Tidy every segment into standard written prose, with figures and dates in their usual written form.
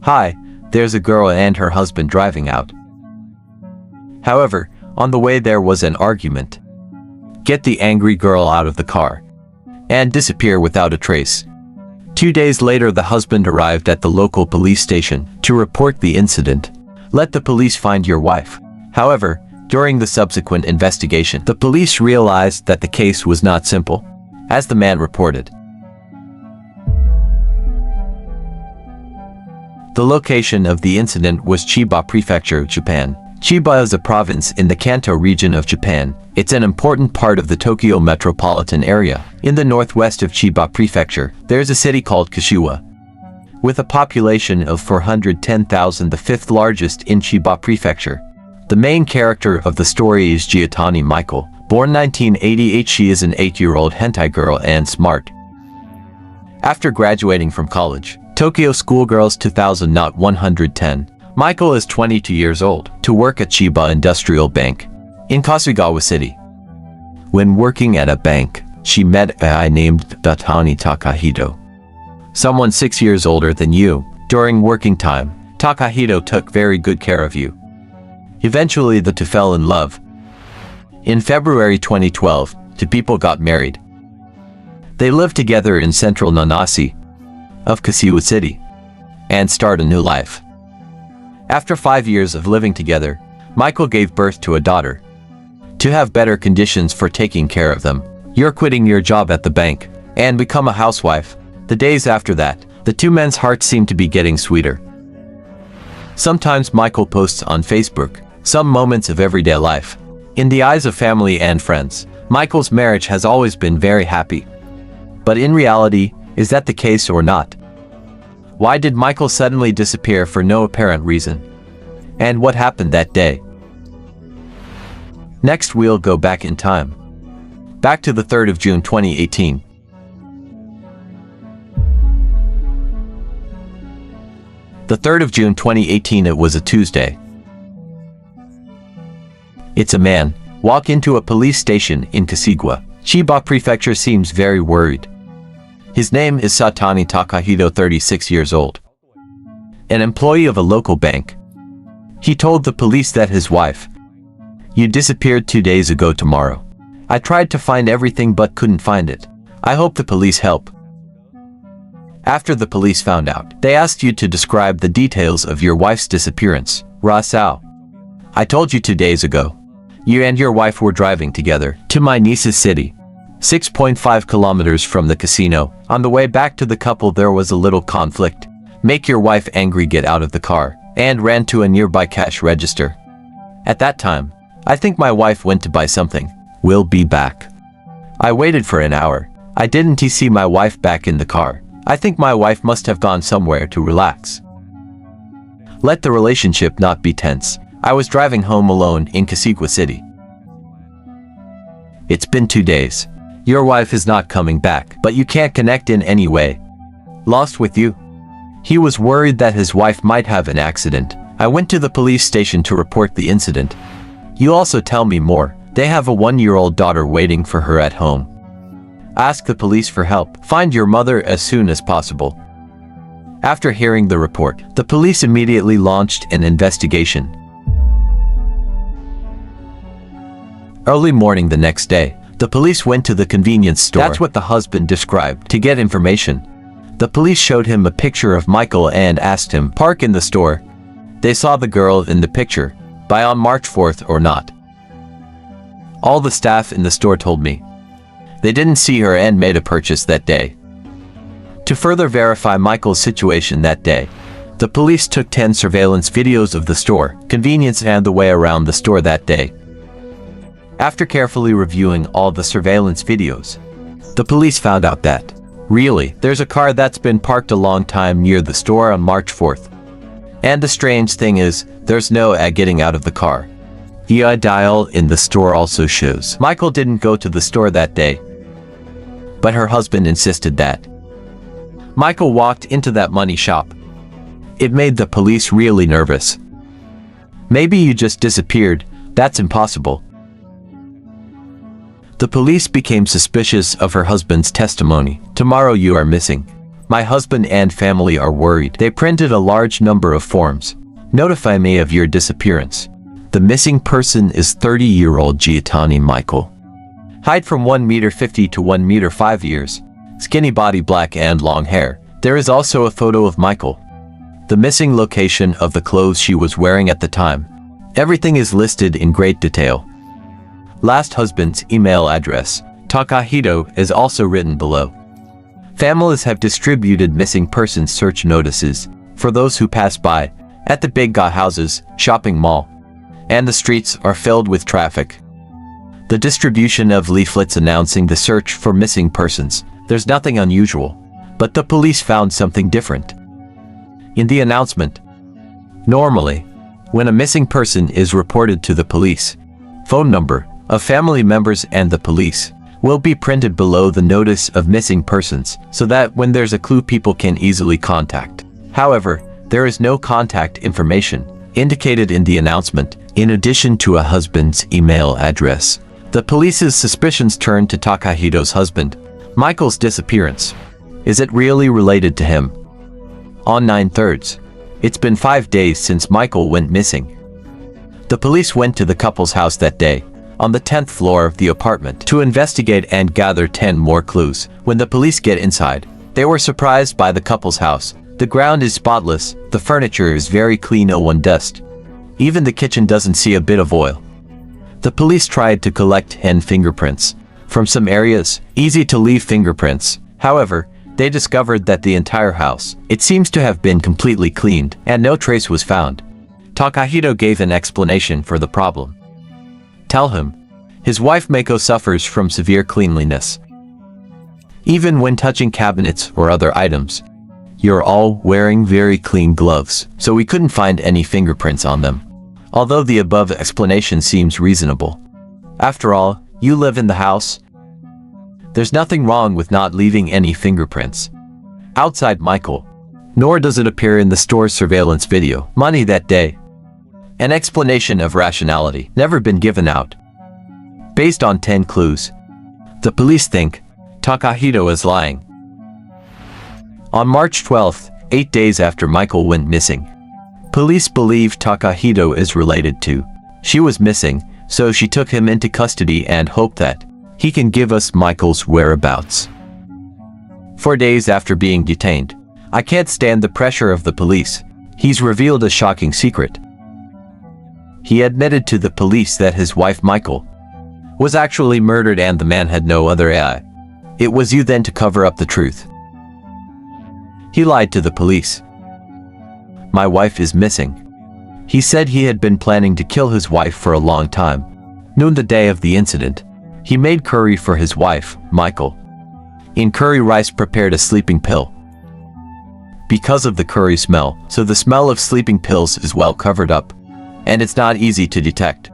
"Hi, there's a girl and her husband driving out." However, on the way there was an argument. Get the angry girl out of the car and disappear without a trace. 2 days later, the husband arrived at the local police station to report the incident. Let the police find your wife. However, during the subsequent investigation, the police realized that the case was not simple, as the man reported. The location of the incident was Chiba Prefecture, Japan. Chiba is a province in the Kanto region of Japan. It's an important part of the Tokyo metropolitan area. In the northwest of Chiba Prefecture, there's a city called Kashiwa, with a population of 410,000, the fifth largest in Chiba Prefecture. The main character of the story is Giotani Michael. Born 1988, she is an 8-year-old hentai girl and smart. After graduating from college, Tokyo Schoolgirls 2000 not 110, Michael is 22 years old, to work at Chiba Industrial Bank in Kasugawa City. When working at a bank, she met a guy named Giotani Takahito, someone 6 years older than you. During working time, Takahito took very good care of you. Eventually, the two fell in love. In February 2012, two people got married. They lived together in central Nanase of Kasugawa City and start a new life. After 5 years of living together, Michael gave birth to a daughter. To have better conditions for taking care of them, you're quitting your job at the bank and become a housewife. The days after that, the two men's hearts seem to be getting sweeter. Sometimes Michael posts on Facebook some moments of everyday life. In the eyes of family and friends, Michael's marriage has always been very happy. But in reality, is that the case or not? Why did Michael suddenly disappear for no apparent reason? And what happened that day? Next, we'll go back in time. Back to the 3rd of June 2018. The 3rd of June 2018, it was a Tuesday. It's a man walk into a police station in Kasugawa, Chiba Prefecture, seems very worried. His name is Giotani Takahito, 36 years old, an employee of a local bank. He told the police that his wife, "You disappeared 2 days ago tomorrow. I tried to find everything but couldn't find it. I hope the police help." After the police found out, they asked you to describe the details of your wife's disappearance. Rasao, I told you 2 days ago. You and your wife were driving together to my niece's city, 6.5 kilometers from the casino. On the way back to the couple, there was a little conflict. Make your wife angry, get out of the car, and ran to a nearby cash register. At that time, I think my wife went to buy something. We'll be back. I waited for an hour. I didn't see my wife back in the car. I think my wife must have gone somewhere to relax. Let the relationship not be tense. I was driving home alone in Kasugawa City. It's been 2 days. Your wife is not coming back, but you can't connect in any way. Lost with you. He was worried that his wife might have an accident. I went to the police station to report the incident. You also tell me more. They have a 1-year-old daughter waiting for her at home. Ask the police for help. Find your mother as soon as possible. After hearing the report, the police immediately launched an investigation. Early morning the next day, the police went to the convenience store. That's what the husband described. To get information, the police showed him a picture of Michael and asked him, "Park in the store." They saw the girl in the picture, by on March 4th or not. All the staff in the store told me they didn't see her and made a purchase that day. To further verify Michael's situation that day, the police took 10 surveillance videos of the store, convenience, and the way around the store that day. After carefully reviewing all the surveillance videos, the police found out that, really, there's a car that's been parked a long time near the store on March 4th. And the strange thing is, there's no getting out of the car. The dial in the store also shows Michael didn't go to the store that day. But her husband insisted that Michael walked into that money shop. It made the police really nervous. Maybe you just disappeared. That's impossible. The police became suspicious of her husband's testimony. Tomorrow you are missing. My husband and family are worried. They printed a large number of forms. Notify me of your disappearance. The missing person is 30-year-old Giatani Michael. Height from 1.50 m to 1.5 m. Skinny body, black and long hair. There is also a photo of Michael. The missing location of the clothes she was wearing at the time. Everything is listed in great detail. Last husband's email address, Takahito, is also written below. Families have distributed missing persons search notices for those who pass by at the big houses, shopping mall, and the streets are filled with traffic. The distribution of leaflets announcing the search for missing persons. There's nothing unusual, but the police found something different. In the announcement, normally, when a missing person is reported to the police, phone number of family members and the police will be printed below the notice of missing persons so that when there's a clue people can easily contact. However, there is no contact information indicated in the announcement. In addition to a husband's email address, the police's suspicions turned to Takahito's husband. Michael's disappearance. Is it really related to him? On 9/3, it's been 5 days since Michael went missing. The police went to the couple's house that day, on the 10th floor of the apartment, to investigate and gather 10 more clues. When the police get inside, they were surprised by the couple's house. The ground is spotless, the furniture is very clean, no one dust. Even the kitchen doesn't see a bit of oil. The police tried to collect 10 fingerprints from some areas, easy to leave fingerprints. However, they discovered that the entire house, it seems to have been completely cleaned, and no trace was found. Takahito gave an explanation for the problem. Tell him, his wife Mako suffers from severe cleanliness. Even when touching cabinets or other items, you're all wearing very clean gloves, so we couldn't find any fingerprints on them. Although the above explanation seems reasonable. After all, you live in the house. There's nothing wrong with not leaving any fingerprints outside Michael, nor does it appear in the store's surveillance video. Money that day. An explanation of rationality never been given out. Based on 10 clues, the police think Takahito is lying. On March 12th, 8 days after Michael went missing, police believe Takahito is related to. She was missing, so she took him into custody and hoped that he can give us Michael's whereabouts. 4 days after being detained, I can't stand the pressure of the police. He's revealed a shocking secret. He admitted to the police that his wife Michael was actually murdered and the man had no other AI. It was you then to cover up the truth. He lied to the police. My wife is missing. He said he had been planning to kill his wife for a long time. Noon the day of the incident, he made curry for his wife, Michael. In curry rice prepared a sleeping pill. Because of the curry smell, so the smell of sleeping pills is well covered up, and it's not easy to detect.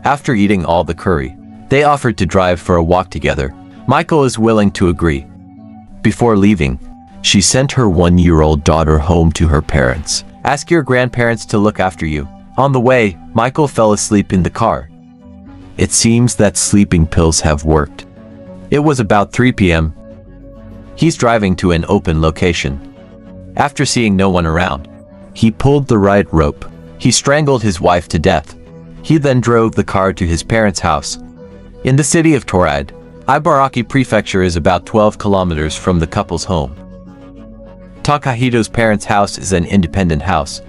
After eating all the curry, they offered to drive for a walk together. Michael is willing to agree. Before leaving, she sent her 1-year-old daughter home to her parents. Ask your grandparents to look after you. On the way, Michael fell asleep in the car. It seems that sleeping pills have worked. It was about 3 p.m. He's driving to an open location. After seeing no one around, he pulled the right rope. He strangled his wife to death. He then drove the car to his parents' house. In the city of Toride, Ibaraki Prefecture is about 12 kilometers from the couple's home. Takahito's parents' house is an independent house.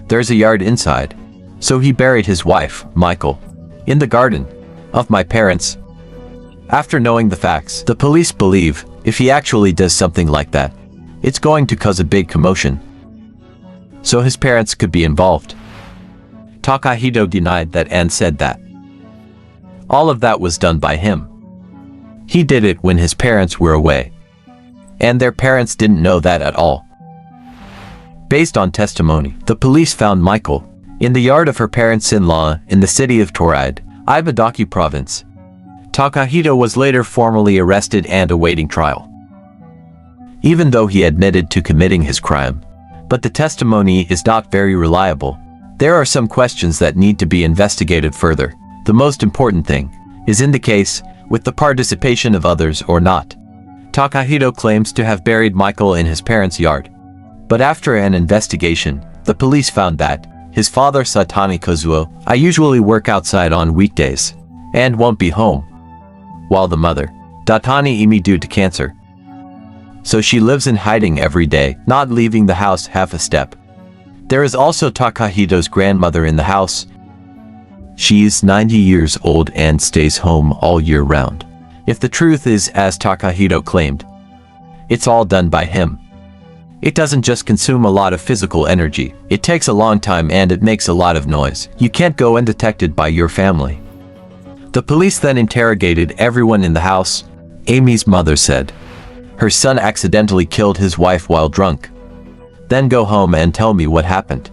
There's a yard inside, so he buried his wife, Michael, in the garden of my parents. After knowing the facts, the police believe if he actually does something like that, it's going to cause a big commotion. So his parents could be involved. Takahito denied that and said that all of that was done by him. He did it when his parents were away, and their parents didn't know that at all. Based on testimony, the police found Michael in the yard of her parents-in-law in the city of Toride, Ibaraki province. Takahito was later formally arrested and awaiting trial. Even though he admitted to committing his crime, but the testimony is not very reliable. There are some questions that need to be investigated further. The most important thing is in the case with the participation of others or not. Takahito claims to have buried Michael in his parents' yard. But after an investigation, the police found that his father Satani Kazuo, I usually work outside on weekdays and won't be home, while the mother, Datani Imi, due to cancer. So she lives in hiding every day, not leaving the house half a step. There is also Takahito's grandmother in the house. She is 90 years old and stays home all year round. If the truth is as Takahito claimed, it's all done by him. It doesn't just consume a lot of physical energy, it takes a long time and it makes a lot of noise. You can't go undetected by your family. The police then interrogated everyone in the house. Amy's mother said her son accidentally killed his wife while drunk. Then go home and tell me what happened.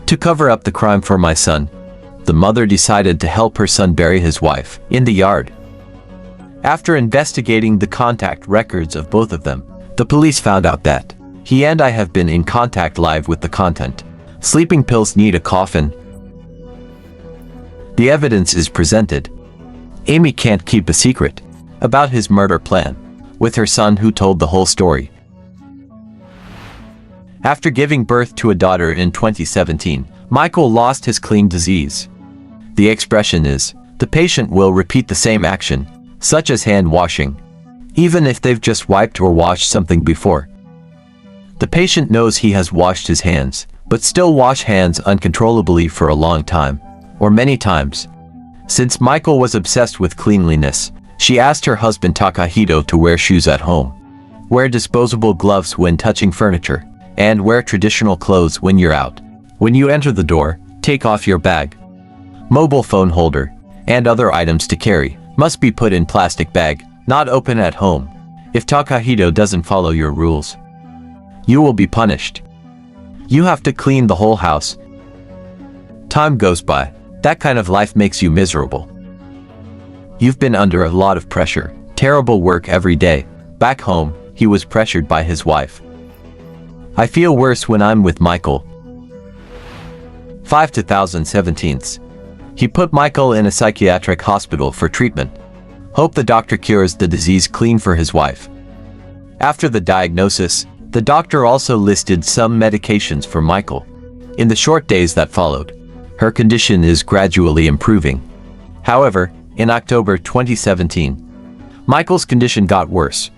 To cover up the crime for my son, the mother decided to help her son bury his wife in the yard. After investigating the contact records of both of them, the police found out that he and I have been in contact live with the content. Sleeping pills need a coffin. The evidence is presented. Amy can't keep a secret about his murder plan with her son, who told the whole story. After giving birth to a daughter in 2017, Michael lost his clean disease. The expression is, the patient will repeat the same action, such as hand washing, even if they've just wiped or washed something before. The patient knows he has washed his hands, but still wash hands uncontrollably for a long time, or many times. Since Michael was obsessed with cleanliness, she asked her husband Takahito to wear shoes at home, wear disposable gloves when touching furniture, and wear traditional clothes when you're out. When you enter the door, take off your bag, mobile phone holder, and other items to carry must be put in plastic bag, not open at home. If Takahito doesn't follow your rules, you will be punished. You have to clean the whole house. Time goes by. That kind of life makes you miserable. You've been under a lot of pressure, terrible work every day. Back home, he was pressured by his wife. I feel worse when I'm with Michael. 2017. He put Michael in a psychiatric hospital for treatment. Hope the doctor cures the disease clean for his wife. After the diagnosis, the doctor also listed some medications for Michael. In the short days that followed, her condition is gradually improving. However, in October 2017, Michael's condition got worse,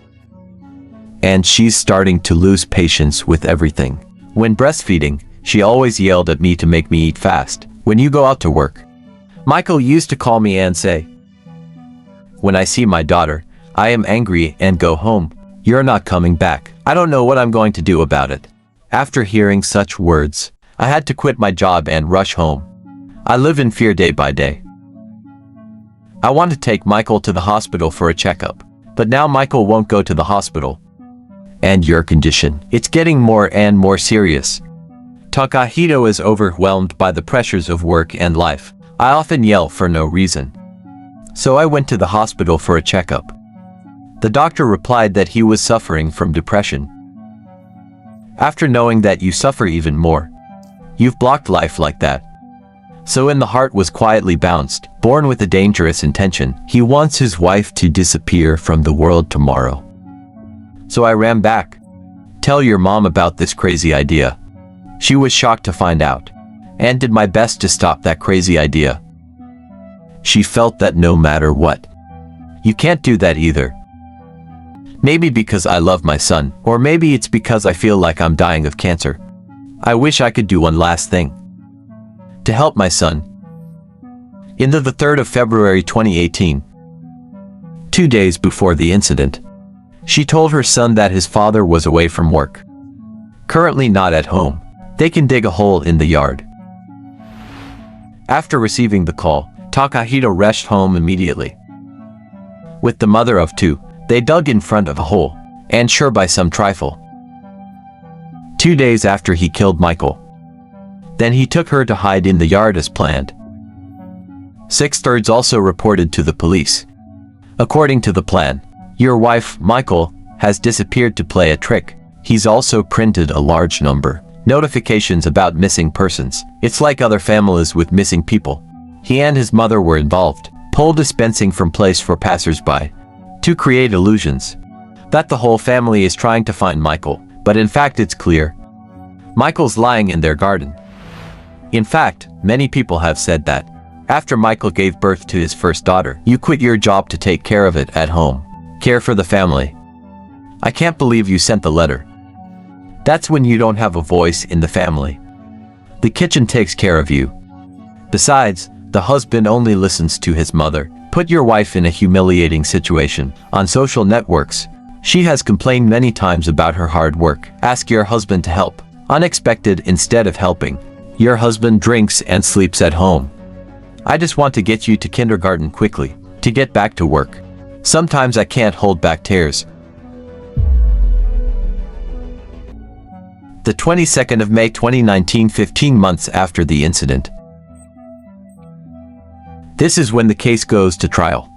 and she's starting to lose patience with everything. When breastfeeding, she always yelled at me to make me eat fast. When you go out to work, Michael used to call me and say, when I see my daughter, I am angry and go home. You're not coming back. I don't know what I'm going to do about it. After hearing such words, I had to quit my job and rush home. I live in fear day by day. I want to take Michael to the hospital for a checkup, but now Michael won't go to the hospital. And your condition, it's getting more and more serious. Takahito is overwhelmed by the pressures of work and life. I often yell for no reason. So I went to the hospital for a checkup. The doctor replied that he was suffering from depression. After knowing that you suffer even more, you've blocked life like that. So in the heart was quietly bounced, born with a dangerous intention. He wants his wife to disappear from the world tomorrow. So I ran back. Tell your mom about this crazy idea. She was shocked to find out, and did my best to stop that crazy idea. She felt that no matter what, you can't do that either. Maybe because I love my son, or maybe it's because I feel like I'm dying of cancer. I wish I could do one last thing to help my son. In the 3rd of February 2018, 2 days before the incident, she told her son that his father was away from work, currently not at home. They can dig a hole in the yard. After receiving the call, Takahito rushed home immediately. With the mother of two, they dug in front of a hole, and sure by some trifle. 2 days after he killed Michael. Then he took her to hide in the yard as planned. 6/3 also reported to the police. According to the plan, your wife, Michael, has disappeared to play a trick. He's also printed a large number notifications about missing persons. It's like other families with missing people. He and his mother were involved, pole dispensing from place for passers-by to create illusions. that the whole family is trying to find Michael, but in fact it's clear. Michael's lying in their garden. In fact, many people have said that after Michael gave birth to his first daughter, you quit your job to take care of it at home. Care for the family. I can't believe you sent the letter. That's when you don't have a voice in the family. The kitchen takes care of you. Besides, the husband only listens to his mother. Put your wife in a humiliating situation. On social networks, she has complained many times about her hard work. Ask your husband to help. Unexpected instead of helping. Your husband drinks and sleeps at home. I just want to get you to kindergarten quickly, to get back to work. Sometimes I can't hold back tears. The 22nd of May 2019, 15 months after the incident. This is when the case goes to trial.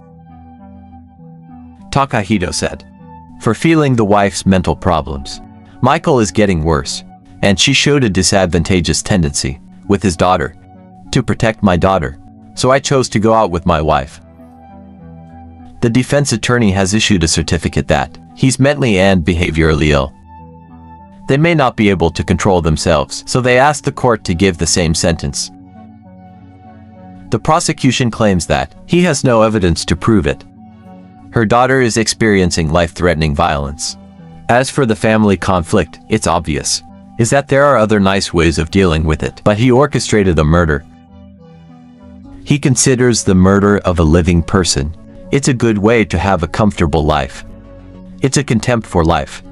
Takahito said. For feeling the wife's mental problems. Michael is getting worse, and she showed a disadvantageous tendency with his daughter. To protect my daughter, so I chose to go out with my wife. The defense attorney has issued a certificate that he's mentally and behaviorally ill. They may not be able to control themselves, so they asked the court to give the same sentence. The prosecution claims that he has no evidence to prove it. Her daughter is experiencing life-threatening violence. As for the family conflict, it's obvious is that there are other nice ways of dealing with it, but he orchestrated a murder. He considers the murder of a living person. It's a good way to have a comfortable life. It's a contempt for life.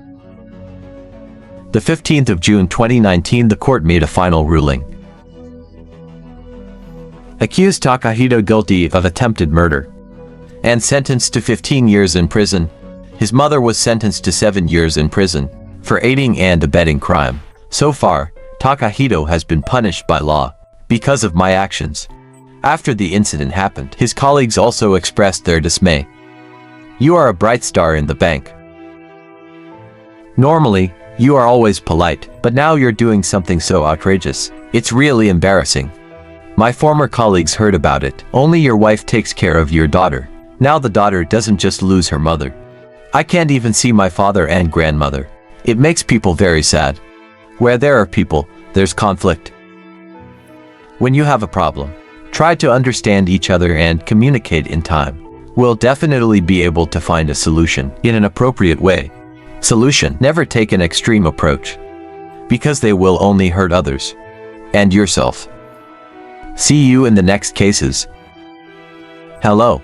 The 15th of June 2019, the court made a final ruling. Accused Takahito guilty of attempted murder and sentenced to 15 years in prison. His mother was sentenced to 7 years in prison for aiding and abetting crime. So far, Takahito has been punished by law because of my actions. After the incident happened, his colleagues also expressed their dismay. You are a bright star in the bank. Normally, you are always polite, but now you're doing something so outrageous. It's really embarrassing. My former colleagues heard about it. Only your wife takes care of your daughter. Now the daughter doesn't just lose her mother. I can't even see my father and grandmother. It makes people very sad. Where there are people, there's conflict. When you have a problem, try to understand each other and communicate in time. We'll definitely be able to find a solution in an appropriate way. Solution: never take an extreme approach, because they will only hurt others and yourself. See you in the next cases. Hello.